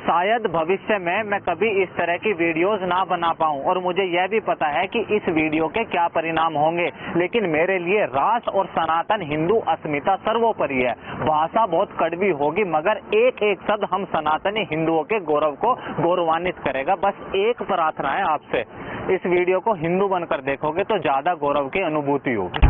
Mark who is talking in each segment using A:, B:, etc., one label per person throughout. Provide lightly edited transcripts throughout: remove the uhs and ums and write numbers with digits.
A: शायद भविष्य में मैं कभी इस तरह की वीडियोस ना बना पाऊं और मुझे यह भी पता है कि इस वीडियो के क्या परिणाम होंगे, लेकिन मेरे लिए राष्ट्र और सनातन हिंदू अस्मिता सर्वोपरि है। भाषा बहुत कड़वी होगी मगर एक एक शब्द हम सनातनी हिंदुओं के गौरव को गौरवान्वित करेगा। बस एक प्रार्थना है आपसे, इस वीडियो को हिंदू बनकर देखोगे तो ज्यादा गौरव की अनुभूति होगी।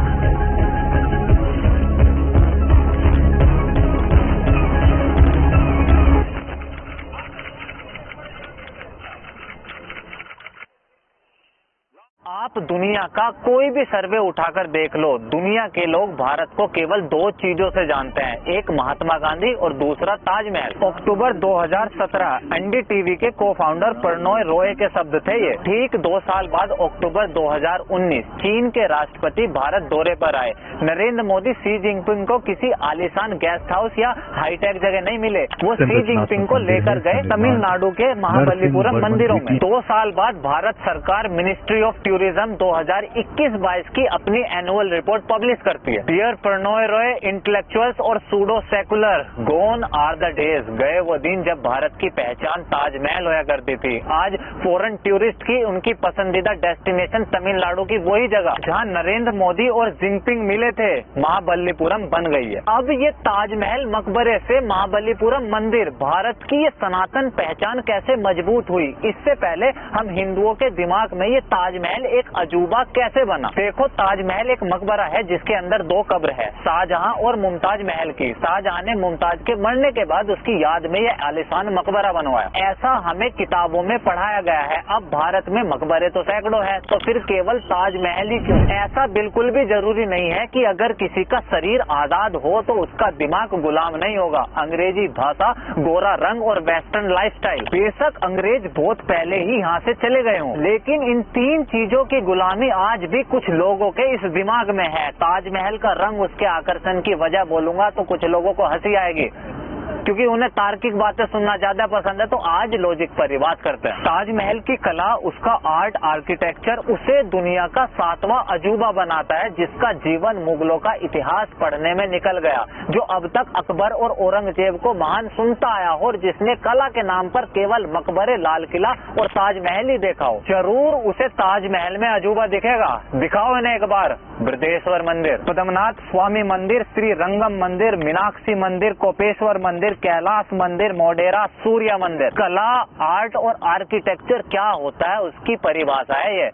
A: आप दुनिया का कोई भी सर्वे उठाकर देख लो, दुनिया के लोग भारत को केवल दो चीजों से जानते हैं, एक महात्मा गांधी और दूसरा ताजमहल। अक्टूबर 2017 एनडीटीवी के को फाउंडर प्रणॉय रॉय के शब्द थे ये। ठीक 2 साल बाद अक्टूबर 2019 चीन के राष्ट्रपति भारत दौरे पर आए। नरेंद्र मोदी शी जिनपिंग को किसी आलीशान गेस्ट हाउस या हाईटेक जगह नहीं मिले, वो शी जिनपिंग को लेकर गए तमिलनाडु के महाबलीपुरम मंदिरों में। 2 साल बाद भारत सरकार मिनिस्ट्री ऑफ टूरिज्म 2021-22 की अपनी एनुअल रिपोर्ट पब्लिश करती है। डियर प्रणॉय रॉय, इंटेलेक्चुअल्स और pseudo secular, gone are the days. गए वो दिन जब भारत की पहचान ताजमहल होया करती थी। आज फॉरेन टूरिस्ट की उनकी पसंदीदा डेस्टिनेशन तमिलनाडु की वही जगह जहां नरेंद्र मोदी और जिनपिंग मिले थे, महाबलीपुरम बन गई है। अब ये ताजमहल मकबरे से महाबलीपुरम मंदिर, भारत की ये सनातन पहचान कैसे मजबूत हुई? इससे पहले हम हिंदुओं के दिमाग में ये ताजमहल एक अजूबा कैसे बना? देखो, ताजमहल एक मकबरा है जिसके अंदर 2 कब्र है, शाहजहां और मुमताज महल की। शाहजहां ने मुमताज के मरने के बाद उसकी याद में यह आलीशान मकबरा बनवाया। ऐसा हमें किताबों में पढ़ाया गया है। अब भारत में मकबरे तो सैकड़ों हैं, तो फिर केवल ताजमहल ही क्यों? ऐसा बिल्कुल भी जरूरी नहीं है कि अगर किसी का शरीर आजाद हो तो उसका दिमाग गुलाम नहीं होगा। अंग्रेजी भाषा, गोरा रंग और वेस्टर्न लाइफस्टाइल, बेशक अंग्रेज बहुत पहले ही यहाँ से चले गए हों, लेकिन इन 3 चीजों की गुलामी आज भी कुछ लोगों के इस दिमाग में है। ताजमहल का रंग उसके आकर्षण की वजह बोलूंगा तो कुछ लोगों को हंसी आएगी, क्योंकि उन्हें तार्किक बातें सुनना ज्यादा पसंद है, तो आज लॉजिक पर ही बात करते हैं। ताजमहल की कला, उसका आर्ट, आर्किटेक्चर उसे दुनिया का 7वां अजूबा बनाता है, जिसका जीवन मुगलों का इतिहास पढ़ने में निकल गया, जो अब तक अकबर और औरंगजेब को महान सुनता आया हो और जिसने कला के नाम पर केवल मकबरे, लाल किला और ताजमहल ही देखा हो, जरूर उसे ताजमहल में अजूबा दिखेगा। दिखाओ इन्हें एक बार। बृहदेश्वर मंदिर, पद्मनाथ स्वामी मंदिर, श्री रंगम मंदिर, मीनाक्षी मंदिर, कोपेश्वर मंदिर, कैलाश मंदिर, मोढेरा सूर्य मंदिर। कला, आर्ट और आर्किटेक्चर क्या होता है उसकी परिभाषा है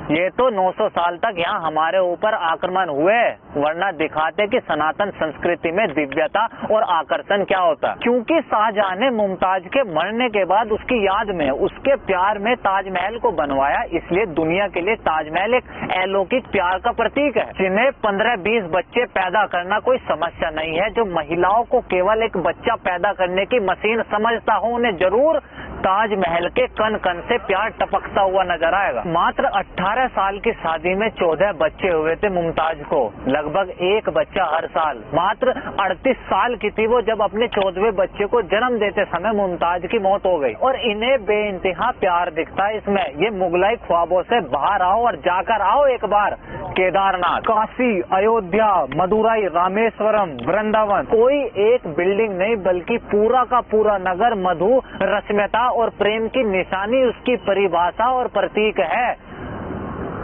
A: ये तो 900 साल तक यहाँ हमारे ऊपर आक्रमण हुए, वरना दिखाते कि सनातन संस्कृति में दिव्यता और आकर्षण क्या होता है। क्योंकि शाहजहां ने मुमताज के मरने के बाद उसकी याद में, उसके प्यार में ताजमहल को बनवाया, इसलिए दुनिया के लिए ताजमहल एक अलौकिक प्यार का प्रतीक है। जिन्हें 15-20 बच्चे पैदा करना कोई समस्या नहीं है, जो महिलाओं को केवल एक बच्चा पैदा करने की मशीन समझता हो, उन्हें जरूर ताजमहल के कण कण से प्यार टपकता हुआ नजर आएगा। मात्र 18 साल की शादी में 14 बच्चे हुए थे मुमताज को, लगभग 1 बच्चा हर साल। मात्र 38 साल की थी वो जब अपने 14वें बच्चे को जन्म देते समय मुमताज की मौत हो गई, और इन्हें बेइंतहा प्यार दिखता है इसमें। ये मुगलाई ख्वाबों से बाहर आओ और जाकर आओ एक बार केदारनाथ, काशी, अयोध्या, मदुरई, रामेश्वरम, वृंदावन। कोई एक बिल्डिंग नहीं बल्कि पूरा का पूरा नगर मधु, रश्मिता और प्रेम की निशानी उसकी परिभाषा और प्रतीक है।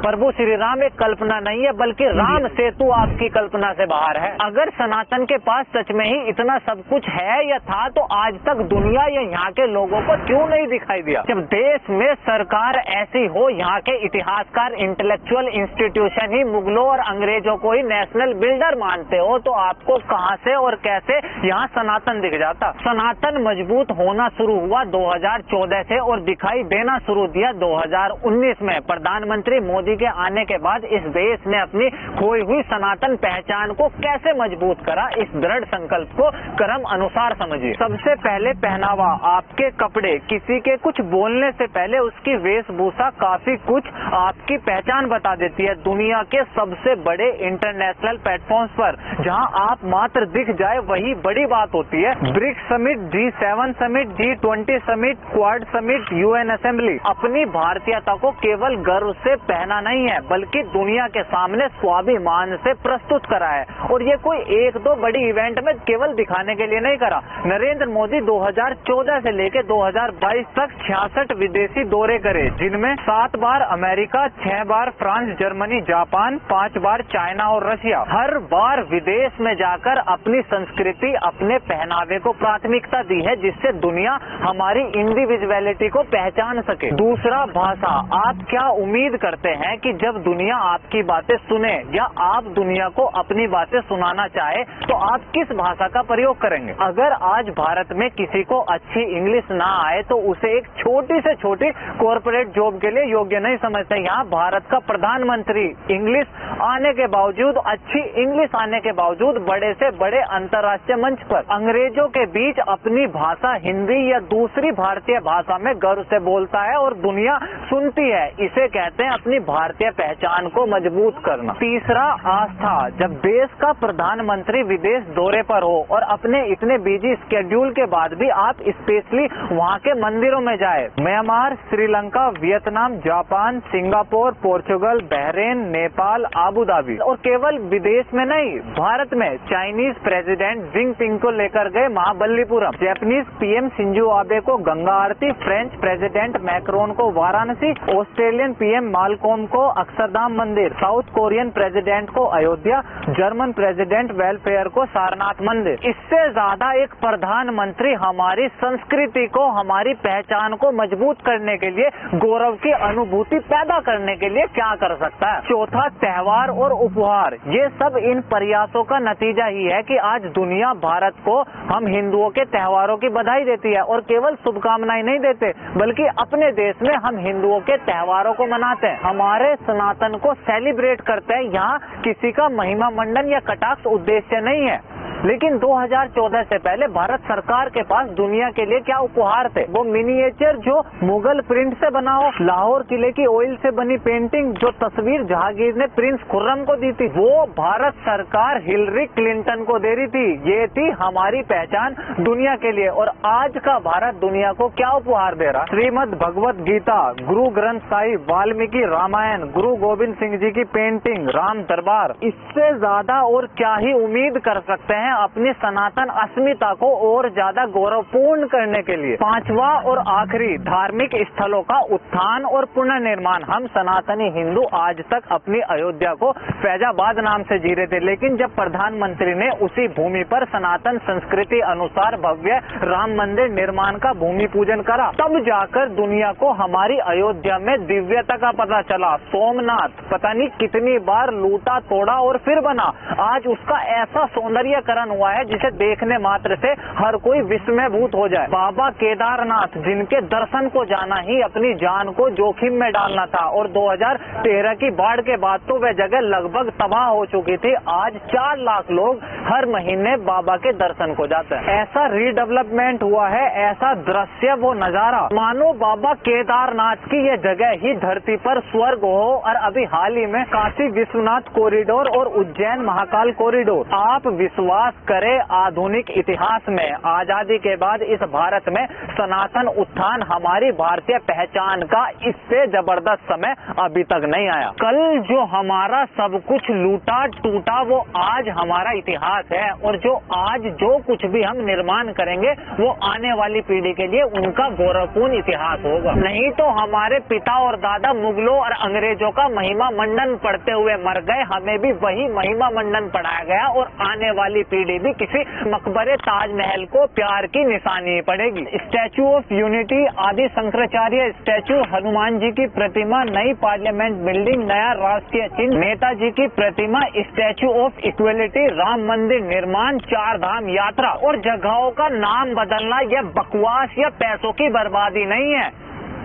A: प्रभु श्री राम एक कल्पना नहीं है, बल्कि राम सेतु आपकी कल्पना से बाहर है। अगर सनातन के पास सच में ही इतना सब कुछ है या था, तो आज तक दुनिया या यहाँ के लोगों को क्यों नहीं दिखाई दिया? जब देश में सरकार ऐसी हो, यहाँ के इतिहासकार, इंटेलेक्चुअल इंस्टीट्यूशन ही मुगलों और अंग्रेजों को ही नेशनल बिल्डर मानते हो, तो आपको कहाँ से और कैसे यहाँ सनातन दिख जाता? सनातन मजबूत होना शुरू हुआ 2014 से और दिखाई देना शुरू दिया 2019 में। प्रधानमंत्री मोदी के आने के बाद इस देश ने अपनी खोई हुई सनातन पहचान को कैसे मजबूत करा, इस दृढ़ संकल्प को कर्म अनुसार समझिए। सबसे पहले पहनावा, आपके कपड़े, किसी के कुछ बोलने से पहले उसकी वेशभूषा काफी कुछ आपकी पहचान बता देती है। दुनिया के सबसे बड़े इंटरनेशनल प्लेटफॉर्म्स पर जहां आप मात्र दिख जाए वही बड़ी बात होती है। BRICS summit, G7 summit, G20 summit, Quad summit, UN assembly, अपनी भारतीयता को केवल गर्व से पहना नहीं है बल्कि दुनिया के सामने स्वाभिमान से प्रस्तुत करा है। और ये कोई एक दो बड़ी इवेंट में केवल दिखाने के लिए नहीं करा। नरेंद्र मोदी 2014 से लेकर 2022 तक 66 विदेशी दौरे करे, जिनमें 7 बार अमेरिका, 6 बार फ्रांस, जर्मनी, जापान, 5 बार चाइना और रशिया। हर बार विदेश में जाकर अपनी संस्कृति, अपने पहनावे को प्राथमिकता दी है, जिससे दुनिया हमारी इंडिविजुअलिटी को पहचान सके। दूसरा, भाषा। आप क्या उम्मीद करते हैं कि जब दुनिया आपकी बातें सुने या आप दुनिया को अपनी बातें सुनाना चाहे तो आप किस भाषा का प्रयोग करेंगे? अगर आज भारत में किसी को अच्छी इंग्लिश ना आए तो उसे एक छोटी से छोटी कॉर्पोरेट जॉब के लिए योग्य नहीं समझते। यहाँ भारत का प्रधानमंत्री इंग्लिश आने के बावजूद, अच्छी इंग्लिश आने के बावजूद बड़े से बड़े अंतर्राष्ट्रीय मंच पर अंग्रेजों के बीच अपनी भाषा हिंदी या दूसरी भारतीय भाषा में गर्व से बोलता है और दुनिया सुनती है। इसे कहते हैं अपनी भारतीय पहचान को मजबूत करना। तीसरा, आस्था। जब देश का प्रधानमंत्री विदेश दौरे पर हो और अपने इतने बिजी स्केड्यूल के बाद भी आप स्पेशली वहाँ के मंदिरों में जाए, Myanmar, Sri Lanka, Vietnam, Japan, Singapore, Portugal, Bahrain, Nepal, Abu Dhabi, और केवल विदेश में नहीं, भारत में चाइनीज प्रेसिडेंट जिनपिंग को लेकर गए Mahabalipuram, Japanese PM Shinzo Abe को गंगा आरती, फ्रेंच प्रेसिडेंट मैक्रोन को वाराणसी, ऑस्ट्रेलियन पीएम मालकोम को अक्षरधाम मंदिर, साउथ कोरियन प्रेसिडेंट को अयोध्या, जर्मन प्रेसिडेंट वेलफेयर को सारनाथ मंदिर। इससे ज्यादा एक प्रधानमंत्री हमारी संस्कृति को, हमारी पहचान को मजबूत करने के लिए, गौरव की अनुभूति पैदा करने के लिए क्या कर सकता है? चौथा, त्योहार और उपहार। ये सब इन प्रयासों का नतीजा ही है कि आज दुनिया भारत को, हम हिंदुओं के त्योहारों की बधाई देती है और केवल शुभकामनाएं नहीं देते बल्कि अपने देश में हम हिंदुओं के त्योहारों को मनाते हैं, हमारे सनातन को सेलिब्रेट करते हैं। यहाँ किसी का महिमा मंडन या कटाक्ष उद्देश्य नहीं है। लेकिन 2014 से पहले भारत सरकार के पास दुनिया के लिए क्या उपहार थे? वो मिनिएचर जो मुगल प्रिंट से बना हो, लाहौर किले की ऑयल से बनी पेंटिंग जो तस्वीर जहांगीर ने प्रिंस खुर्रम को दी थी, वो भारत सरकार हिलरी क्लिंटन को दे रही थी। ये थी हमारी पहचान दुनिया के लिए। और आज का भारत दुनिया को क्या उपहार दे रहा? श्रीमद् भगवत गीता, गुरु ग्रंथ साहिब, वाल्मीकि रामायण, गुरु गोविंद सिंह जी की पेंटिंग, राम दरबार। इससे ज्यादा और क्या ही उम्मीद कर सकते हैं अपनी सनातन अस्मिता को और ज्यादा गौरवपूर्ण करने के लिए? पांचवा और आखिरी, धार्मिक स्थलों का उत्थान और पुनर्निर्माण। हम सनातनी हिंदू आज तक अपनी अयोध्या को फैजाबाद नाम से जी रहे थे, लेकिन जब प्रधानमंत्री ने उसी भूमि पर सनातन संस्कृति अनुसार भव्य राम मंदिर निर्माण का भूमि पूजन करा, तब जाकर दुनिया को हमारी अयोध्या में दिव्यता का पता चला। सोमनाथ पता नहीं कितनी बार लूटा तोड़ा और फिर बना, आज उसका ऐसा सौंदर्यकरण हुआ है जिसे देखने मात्र से हर कोई विस्मयभूत हो जाए। बाबा केदारनाथ, जिनके दर्शन को जाना ही अपनी जान को जोखिम में डालना था, और 2013 की बाढ़ के बाद तो वह जगह लगभग तबाह हो चुकी थी। आज 4 लाख लोग हर महीने बाबा के दर्शन को जाते हैं। ऐसा रीडेवलपमेंट हुआ है, ऐसा दृश्य, वो नजारा, मानो बाबा केदारनाथ की यह जगह ही धरती पर स्वर्ग हो। और अभी हाल ही में काशी विश्वनाथ कॉरिडोर और उज्जैन महाकाल कॉरिडोर। आप विश्वास करे, आधुनिक इतिहास में आजादी के बाद इस भारत में सनातन उत्थान, हमारी भारतीय पहचान का इससे जबरदस्त समय अभी तक नहीं आया। कल जो हमारा सब कुछ लूटा टूटा वो आज हमारा इतिहास है, और जो आज जो कुछ भी हम निर्माण करेंगे वो आने वाली पीढ़ी के लिए उनका गौरवपूर्ण इतिहास होगा। नहीं तो हमारे पिता और दादा मुगलों और अंग्रेजों का महिमा मंडन पढ़ते हुए मर गए, हमें भी वही महिमा मंडन पढ़ाया गया और आने वाली पीढ़ी भी किसी मकबरे ताजमहल को प्यार की निशानी पड़ेगी। स्टैचू ऑफ यूनिटी, आदि शंकराचार्य स्टैचू, हनुमान जी की प्रतिमा, नई पार्लियामेंट बिल्डिंग, नया राष्ट्रीय चिन्ह, नेताजी की प्रतिमा, स्टैचू ऑफ इक्वलिटी, राम मंदिर निर्माण, 4 धाम यात्रा और जगहों का नाम बदलना, यह बकवास या पैसों की बर्बादी नहीं है।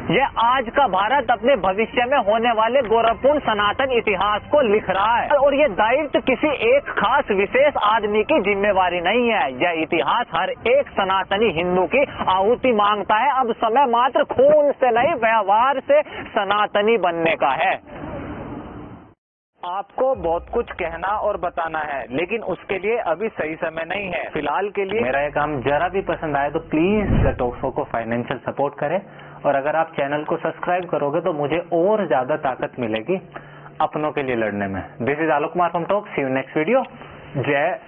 A: यह आज का भारत अपने भविष्य में होने वाले गौरवपूर्ण सनातन इतिहास को लिख रहा है, और ये दायित्व किसी एक खास विशेष आदमी की जिम्मेवारी नहीं है। यह इतिहास हर एक सनातनी हिंदू की आहुति मांगता है। अब समय मात्र खून से नहीं, व्यवहार से सनातनी बनने का है। आपको बहुत कुछ कहना और बताना है, लेकिन उसके लिए अभी सही समय नहीं है। फिलहाल के लिए मेरा ये काम जरा भी पसंद आए तो प्लीज द टॉक शो को फाइनेंशियल सपोर्ट करें और अगर आप चैनल को सब्सक्राइब करोगे तो मुझे और ज्यादा ताकत मिलेगी अपनों के लिए लड़ने में। This is Alok Kumar from talk. See you next video. जय